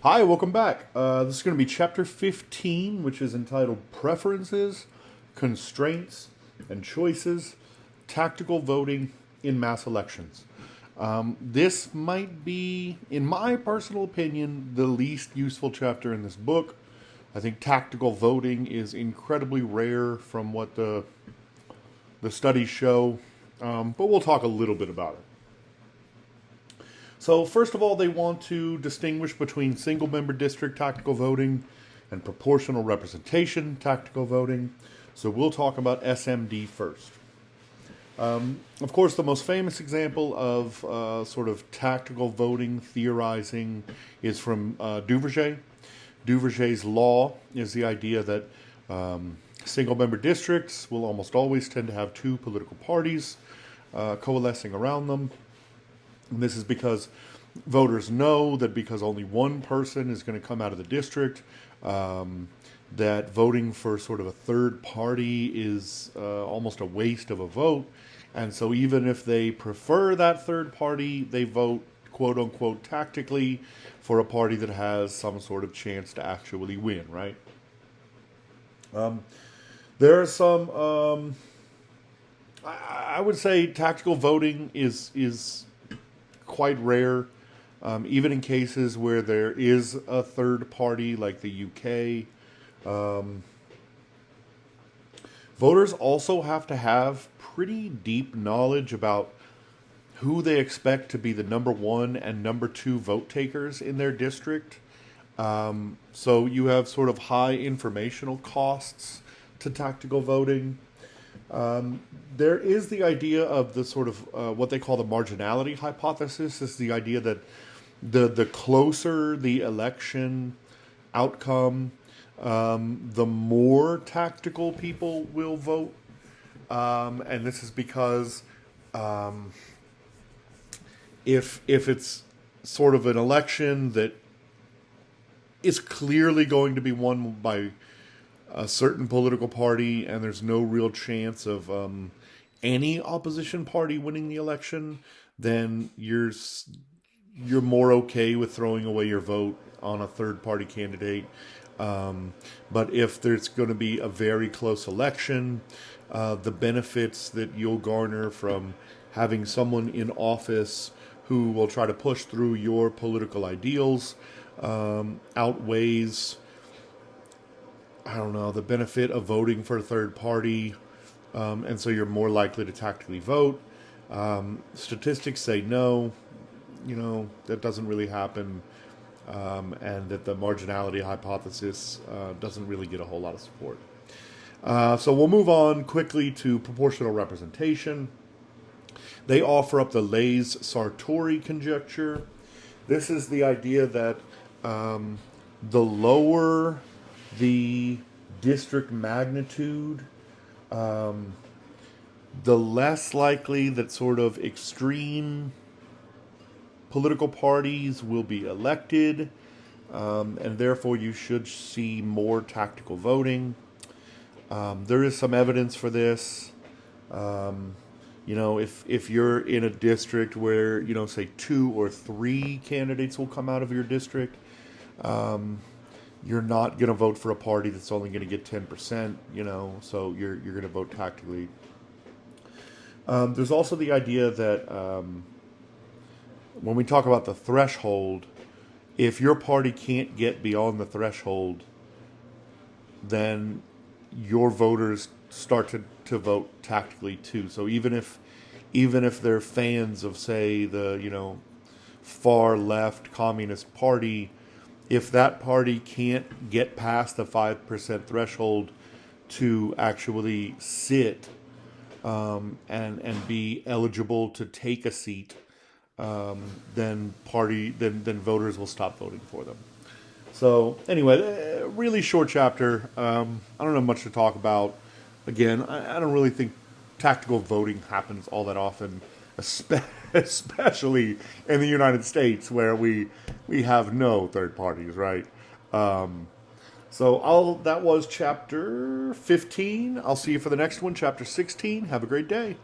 Hi, welcome back. This is going to be chapter 15, which is entitled Preferences, Constraints, and Choices Tactical Voting in Mass Elections. This might be, in my personal opinion, the least useful chapter in this book. I think tactical voting is incredibly rare from what the studies show, but we'll talk a little bit about it. So, first of all, they want to distinguish between single member district tactical voting and proportional representation tactical voting. So, we'll talk about SMD first. Of course, the most famous example of sort of tactical voting theorizing is from Duverger. Duverger's law is the idea that single member districts will almost always tend to have two political parties coalescing around them. And this is because voters know that because only one person is going to come out of the district, that voting for sort of a third party is almost a waste of a vote. And so even if they prefer that third party, they vote, quote unquote, tactically for a party that has some sort of chance to actually win, right? There are some, I would say tactical voting is quite rare, even in cases where there is a third party like the UK. Voters also have to have pretty deep knowledge about who they expect to be the number one and number two vote takers in their district. So you have sort of high informational costs to tactical voting. There is the idea of the sort of what they call the marginality hypothesis. Is the idea that the closer the election outcome, the more tactical people will vote, and this is because if it's sort of an election that is clearly going to be won by a certain political party, and there's no real chance of any opposition party winning the election, then you're more okay with throwing away your vote on a third party candidate. But if there's going to be a very close election, the benefits that you'll garner from having someone in office who will try to push through your political ideals outweighs, I don't know, the benefit of voting for a third party, and so you're more likely to tactically vote. Statistics say no, that doesn't really happen, and that the marginality hypothesis doesn't really get a whole lot of support. So we'll move on quickly to proportional representation. They offer up the Layes-Sartori conjecture. This is the idea that the lower the district magnitude, the less likely that sort of extreme political parties will be elected, and therefore you should see more tactical voting. There is some evidence for this. If you're in a district where, say 2 or 3 candidates will come out of your district, you're not going to vote for a party that's only going to get 10%, so you're going to vote tactically. There's also the idea that when we talk about the threshold, if your party can't get beyond the threshold, then your voters start to vote tactically too. So even if they're fans of, say, the far left Communist Party, if that party can't get past the 5% threshold to actually sit and be eligible to take a seat, then voters will stop voting for them. So anyway, really short chapter. I don't have much to talk about. Again, I don't really think tactical voting happens all that often, especially in the United States, where we have no third parties, right? That was chapter 15. I'll see you for the next one, chapter 16. Have a great day.